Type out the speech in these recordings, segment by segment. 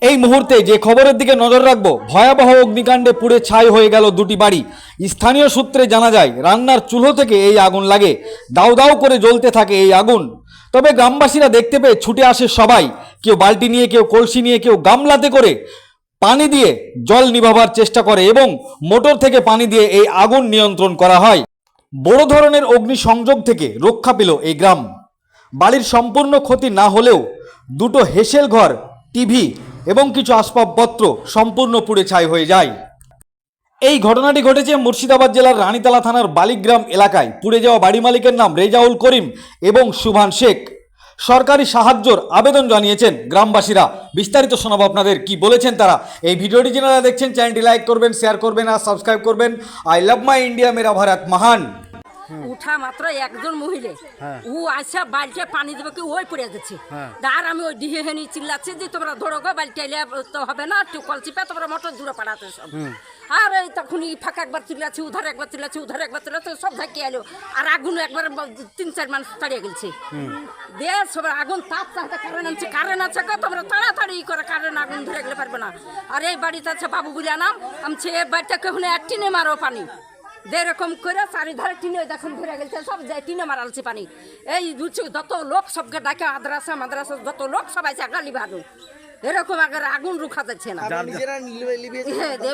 এই মুহূর্তে যে খবরের দিকে নজর রাখবো, ভয়াবহ অগ্নিকাণ্ডে পুড়ে ছাই হয়ে গেল দুটি বাড়ি। স্থানীয় সূত্রে জানা যায় রান্নার চুলো থেকে এই আগুন লাগে, দাউ দাউ করে জ্বলতে থাকে এই আগুন। তবে গ্রামবাসীরা দেখতে পেয়ে ছুটে আসে সবাই, কেউ বালতি নিয়ে, কেউ কলসি নিয়ে, কেউ গামলাতে করে পানি দিয়ে জল নিভাবার চেষ্টা করে এবং মোটর থেকে পানি দিয়ে এই আগুন নিয়ন্ত্রণ করা হয়। বড় ধরনের অগ্নিসংযোগ থেকে রক্ষা পেল এই গ্রাম। বাড়ির সম্পূর্ণ ক্ষতি না হলেও দুটো হেসেল ঘর, টিভি এবং কিছু আসবাবপত্র সম্পূর্ণ পুড়ে ছাই হয়ে যায়। এই ঘটনাটি ঘটেছে মুর্শিদাবাদ জেলার রানীতলা থানার বালিগ্রাম এলাকায়। পুড়ে যাওয়া বাড়ি মালিকের নাম রেজাউল করিম এবং সুভান শেখ। সরকারি সাহায্যের আবেদন জানিয়েছেন গ্রামবাসীরা। বিস্তারিত শোনাবো আপনাদের কি বলেছেন তারা। এই ভিডিওটি যারা দেখছেন চ্যানেলটি লাইক করবেন, শেয়ার করবেন আর সাবস্ক্রাইব করবেন। আই লাভ মাই ইন্ডিয়া, মেরা ভারত মহান। উঠা মাত্র একজন মহিলা ও আসা বালতিতে পানি দেবে কি ওই পড়ে গেছে। আর আমি ওই ডিহে হেনি চিল্লাচ্ছি যে তোমরা ধরো গো, বালতি আইলে তো হবে না, টিউকল চিপে তোমরা মোটর দূরে পাঠাতে সব। আর এই তখনই ফাঁকা একবার চিল্লাচ্ছি, উধার একবার চিল্লাচ্ছি, উধার একবার চিল্লাচ্ছি, সব ঢাকি এলো। আর আগুন একবার 3-4 মানুষ তাড়িয়ে গেছে। দিয়ে সব আগুন তাপ চাহতে কারেন্ট আছে গো, তোমরা তাড়াতাড়ি করে কারেন্ট আগুন ধরে গেলে পারবে না। আর এই বাড়িতে আছে বাবু বুঝা নাম, আমি এই বাড়িটা কেউ টিনে মারো পানি যেরকম করে চারিধারে টিনে দেখুন ঘুরে গেছে, সব যায় টিনে মারালছে পানি। এই যত লোক সবকে ডাকে, মাদ্রাসা যত লোক সবাই গালি ভালো, এরকম আগে আগুন রুখা যাচ্ছে না।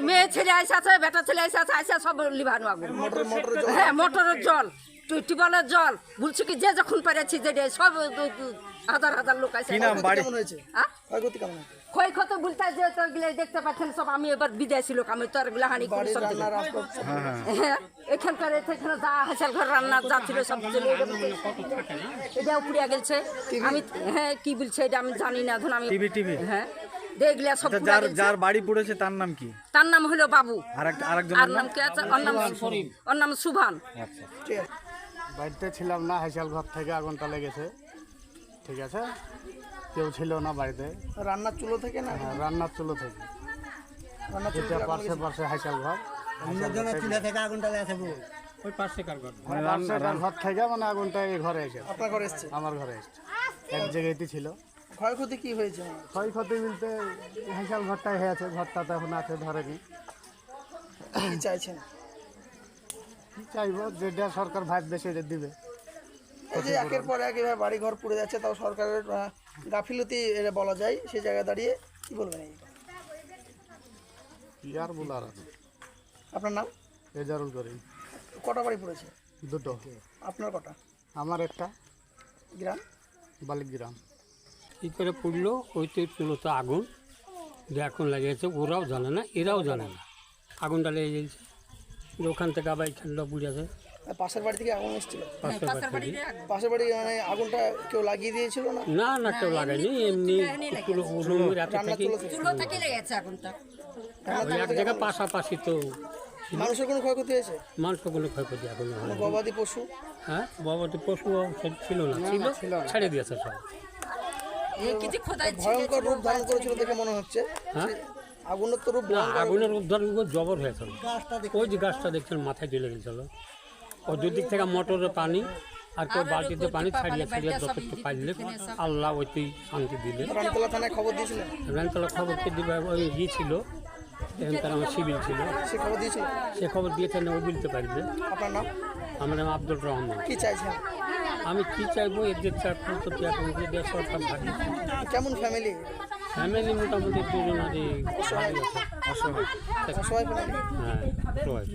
মেয়ে ছেলে আইসা আছে, বেটা ছেলে আইসা আছে, আইসা সব লিভানো আগুন। হ্যাঁ, মোটরের জল, টিউবওয়েলের জল, বলছি কি যে যখন পেরেছি যে সব হাজার হাজার লোক আছে। ক্ষয়ক্ষতি বলতে দেখতে পাচ্ছেন সব। আমি এবার বিদায় ছিল, আমি তো আর হানি করি সব। হ্যাঁ, এখানকার এখানে যা হাসাল ঘর রান্না যা ছিল সব এটাও পুড়িয়া গেছে। আমি হ্যাঁ কি বলছে এটা আমি জানি না। এখন আমি হ্যাঁ দেখলে সব যার বাড়ি পড়েছে তার নাম কি? তার নাম হলো বাবু। আর নাম কি আছে? ওর নাম সুভান। বাড়িতে ছিলাম না, হাইসাল ঘর থেকে আগুনটা লেগেছে। ঠিক আছে, কেউ ছিল না বাড়িতে। রান্নার চুলো থেকে না? হ্যাঁ, রান্নার চুলো থেকে। পাশে হাইসাল ঘর, ঘর থেকে মানে আগুনটা এই ঘরে এসে আপনার ঘরে এসছে? আমার ঘরে এসছে, এক জায়গায়তে ছিল। ক্ষয়ক্ষতি কি হয়েছে? ক্ষয়ক্ষতি বলতে হাইসাল ঘরটাই হয়েছে, ঘরটা তো এখন আছে, ধরেনি। কি চাইছেন? কি চাইবো, যেটা সরকার ভাত বেশি দিবে। এই যে একের পর এক এভাবে বাড়ি ঘর পুড়ে যাচ্ছে, তাও সরকারের গাফিলতি এটা বলা যায়। সেই জায়গায় দাঁড়িয়ে কি বলবেন? কি আর বলার আছে। আপনার নাম? রেজাউল করিম। কটা বাড়ি পড়েছে? দুটো। আপনার কটা? আমার একটা। গ্রাম? বালিগ্রাম। কী করে পড়লো? ওই তো চুলোতে আগুন যে এখন লেগেছে, ওরাও জানে না, এরাও জানে না আগুনটা লেগে গেছে। ওখান থেকে আবার এখানটা বুঝেছে পাশের বাড়ি থেকে আগুন এসেছিল? পাশের বাড়ি মানে আগুনটা কেউ লাগিয়ে দিয়েছিল না? না না, কেউ লাগায়নি, এমনি চুলো থেকে লেগেছে আগুনটা। এক জায়গায় পাশাপাশি তো। মানুষের কোনো ক্ষয়ক্ষতি হয়েছে? মানুষের কোনো ক্ষয়ক্ষতি এখন গবাদি পশু? হ্যাঁ, গবাদি পশু ছিল না, ছিল, ছেড়ে দিয়েছে সব। ভয়ঙ্কর রূপ ধারণ করেছিল দেখে মনে হচ্ছে। হ্যাঁ, আগুনের তো রূপ না, আগুনের উদ্ধার জবর হয়েছিল। ওই যে গাছটা দেখছেন মাথায় জ্বলে গেছিল। ওই দুদিক থেকে মোটরের পানি আর কেউ বালতিতে পানি ছাড়িয়ে যথেষ্ট পাইলে আল্লাহ ওইতেই শান্তি দিলে। রানীতলা থানায় খবর দিয়েছিলেন? রানীতলা খবরকে দিবে, ওই ছিল এখানকার আমার সিভিল ছিল, সে খবর দিয়েছিল? সে খবর দিয়েছেন, ওই বলতে পারবে। আপনার নাম? আমার নাম আব্দুল রহমান। কি চাইছেন? আমি কি চাইবো, এদের প্রতি এখন সরকার ভাবি। কেমন ফ্যামিলি? ফ্যামিলি মোটামুটি দুজনারই অসহায় ফ্যামিলি? হ্যাঁ, সবাই।